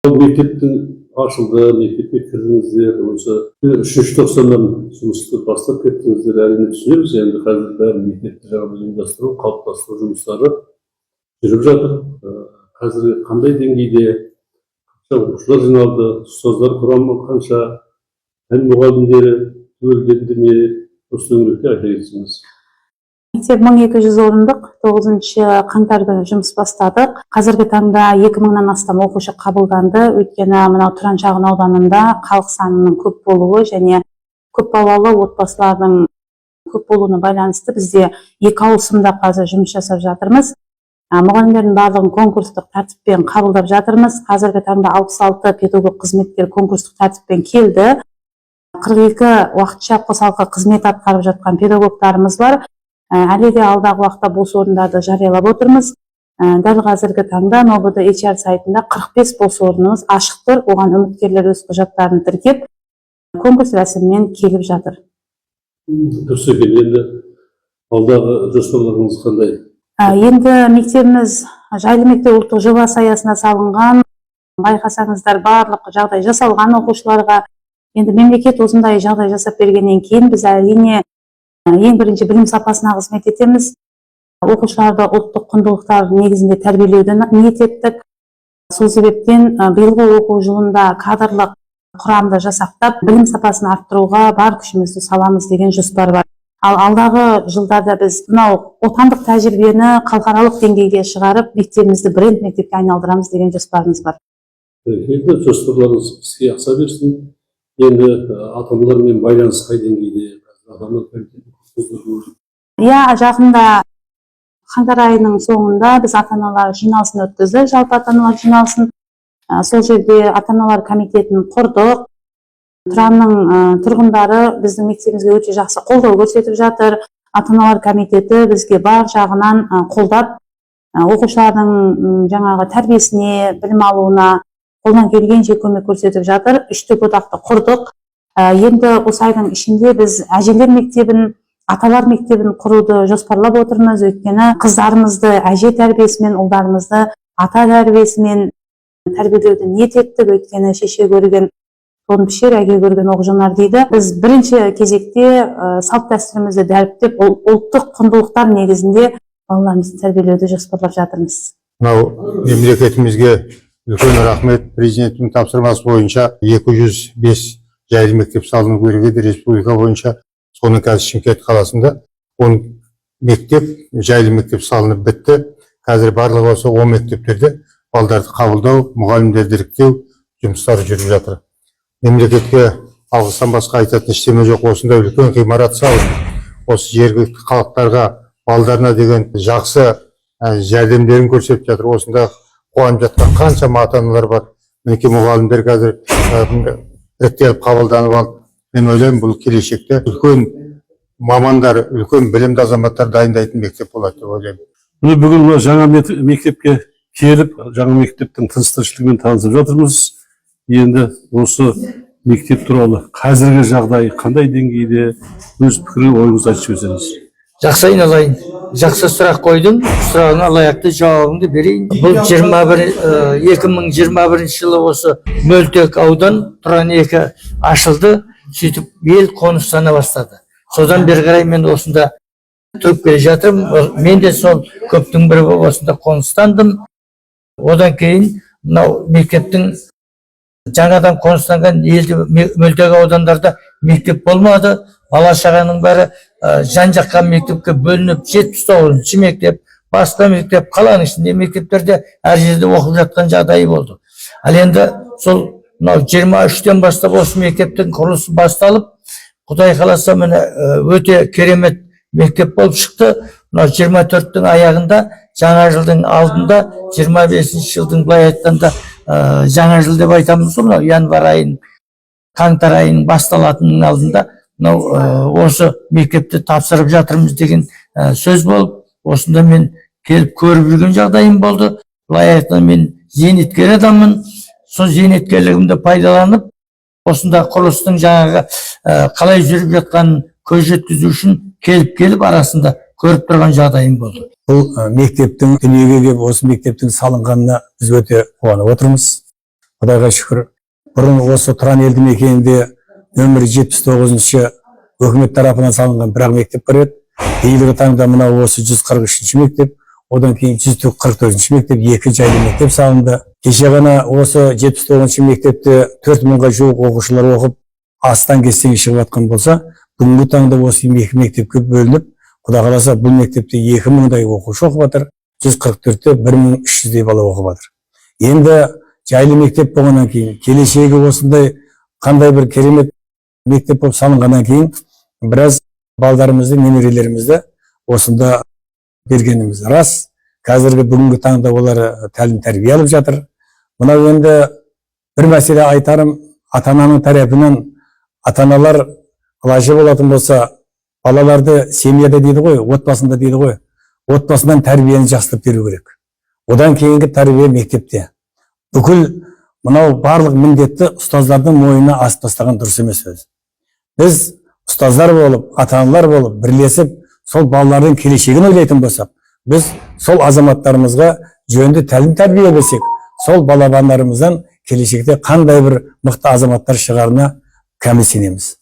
Mekteптің ашылды, мектепке кірдіңіздер, осы 3-ші тоқсаннан жұмысты бастап кеттіңіздер, әрине түсінеміз. Енді қазір бәрі мектепті жаңа ұйымдастыру, қалыптастыру жұмыстары жүріп жатыр. Қазір қандай деңгейде оқушылар жиналды, ұстаздар құрамы қанша, пән мұғалімдері түгелденді ме, осы төңіректе айта кетсеңіз. Мектеп 1200 орындық 9-ші қаңтарда жұмыс бастадық. Қазіргі таңда 2000-нан астам оқушы қабылданды. Өйткені мынау Тұран шағын ауданында халық санының көп болуы және көп балалы отбасылардың көп болуына байланысты бізде 2 ауысымда қазір жұмыс жасап жатырмыз. Мұғалімдердің барлығын конкурстық тәртіппен қабылдап жатырмыз. Қазіргі таңда 66 педагог қызметкер конкурстық тәртіппен келді. 42 уақытша қосалқы қызмет атқарып жатқан педагогтарымыз бар. Әлі де алдағы уақытта бос орындарды жариялап отырмыз. Дәл қазіргі таңда НОБД HR сайтында 45 бос орнымыз ашық тұр. Оған үміткерлер өз құжаттарын тіркеп, конкурс рәсімімен келіп жатыр. Дұрыс екен. Енді алдағы жоспарларыңыз қандай? Енді мектебіміз жайлы мектеп ұлттық жобасы аясында салынған. Байқасаңыздар, барлық жағдай жасалған оқушыларға. Енді мемлекет осындай жағдай жасап бергеннен кейін біз әрине ең бірінші білім сапасына қызмет етеміз. Оқушыларды ұлттық құндылықтар негізінде тәрбиелеуді ниет еттік. Сол себептен биылғы оқу жылында кадрлық құрамды жасақтап, білім сапасын арттыруға бар күшімізді саламыз деген жоспар бар. Ал алдағы жылдарда біз мынау отандық тәжірибені халықаралық деңгейге шығарып, мектебімізді бренд мектепке айналдырамыз деген жоспарымыз бар. Енді жоспарларыңыз іске аса берсін. Енді ата-аналармен байланыс қай деңгейде? Жақында қаңтар айының соңында біз ата-аналар жиналысын өткіздік, жалпы ата-аналар жиналысын. Сол жерде ата-аналар комитетін құрдық. Тұранның тұрғындары біздің мектебімізге өте жақсы қолдау көрсетіп жатыр. Ата-аналар комитеті бізге бар жағынан қолдап, оқушылардың жаңағы тәрбиесіне, білім алуына қолдан келгенше көмек көрсетіп жатыр. 3 одақты құрдық. Енді осы айдың ішінде біз әжелер мектебін, аталар мектебін құруды жоспарлап отырмыз. Өйткені қыздарымызды әже тәрбиесімен, ұлдарымызды ата тәрбиесімен тәрбиелеуді ниет еттік. Өйткені шеше көрген тон пішер, әке көрген оқ жонар дейді. Біз бірінші кезекте салт дәстүрімізді дәріптеп, ұлттық құндылықтар негізінде балаларымызды тәрбиелеуді жоспарлап жатырмыз. Мынау мемлекетімізге үлкен рахмет. Президенттің тапсырмасы бойынша 205 жайлы мектеп салыну керек еді республика бойынша. Соның қазір Шымкент қаласында 10 мектеп, жайлы мектеп салынып бітті. Қазір барлығы осы 10 мектептерде балдарды қабылдау, мұғалімдерді іріктеу жұмыстары жүріп жатыр. Мемлекетке алғыстан басқа айтатын ештеме жоқ. Осындай үлкен ғимарат салып, осы жергілікті халықтарға, балдарына деген жақсы жәрдемдерін көрсетіп жатыр. Осында қуанып жатқан қаншама ата-аналар бар. Мінекей мұғалімдер қазір іріктеліп қабылданып алып, мен ойлаймын, бұл келешекте үлкен мамандар, үлкен білімді азаматтар дайындайтын мектеп болады деп ойлаймын. Бүгін жаңа мектепке келіп, жаңа мектептің тыныс-тіршілігімен танысып жатырмыз. Енді осы мектеп туралы қазіргі жағдай қандай деңгейде, өз пікірін, ойыңызды айтып өтсеңіз. Жақсы айналайын. Жақсы сұрақ қойдың, сұрағыңа лайықты жауабыңды берейін. Бұл 2021 жылы осы Мөлтек аудан Тұран 2 ашылды, сөйтіп ел қоныстана бастады. Содан бері қарай мен осында тұрып келе жатырмын. Мен де сол көптің бірі болып осында қоныстандым. Одан кейін мынау мектептің жаңадан қоныстанған елді Мөлтек аудандарда мектеп болмады. Бала шағаның бәрі жан-жаққа мектепке бөлініп, 79-ші мектеп, басқа мектеп, қаланың ішінде мектептерде әр жерде оқып жатқан жағдайы болды. Ал енді сол 23-тен бастап осы мектептің құрылысы басталып, Құдай қаласа міне өте керемет мектеп болып шықты. 24-тің аяғында, жаңа жылдың алдында, 25-ші жылдың былай айтқанда жаңа жыл деп айтамыз ғой, январь айының, қаңтар айының басталатынның алдында осы мектепті тапсырып жатырмыз деген сөз болып, осында мен келіп көріп жүрген жағдайым болды. Былай айтқанда мен зейнеткер адаммын. Сол зейнеткерлігімді пайдаланып, осында құрылыстың жаңағы қалай жүріп жатқанын көз жеткізу үшін келіп арасында көріп тұрған жағдайым болды. Бұл мектептің дүниеге келіп, осы мектептің салынғанына біз өте қуанып отырмыз. Құдайға шүкір. Бұрын осы Тұран елді мекенінде нөмірі 79-шы өкімет тарапынан салынған бір мектеп бар еді. Биылғы таңда мына осы 143-ші мектеп, одан кейін 144-ші мектеп, 2 жайлы мектеп салынды. Кеше ғана осы 79-ші мектепте 4000-ға жуық оқушылар оқып, астан кестен шығып жатқан болса, бүгінгі таңда осы 2 мектепке бөлініп, Құда қаласа бұл мектепте 2000-дай оқушы оқып жатыр, 144-те 1300-дей бала оқып жатыр. Енді жайлы мектеп болғаннан кейін, келешегі осындай қандай бір керемет мектеп болып салынғаннан кейін, біраз балдарымызды, немерелерімізді осында бергеніміз рас. Қазіргі бүгінгі таңда олар тәлім тәрбие алып жатыр. Мынау енді бір мәселе айтарым, ата-ананың тарапынан ата-аналар лажы болатын болса, балаларды семьяда дейді ғой, отбасында дейді ғой, отбасынан тәрбиені жақсылап беру керек. Одан кейінгі тәрбие мектепте. Бүкіл мынау барлық міндетті ұстаздардың мойнына асып тастаған дұрыс емес өзі. Біз ұстаздар болып, ата-аналар болып, бірлесіп, сол балалардың келешегін ойлайтын болсақ, біз сол азаматтарымызға жөнді тәлім тәрбие берсек, сол балапандарымыздан келешекте қандай бір мықты азаматтар шығарына кәміл сенеміз.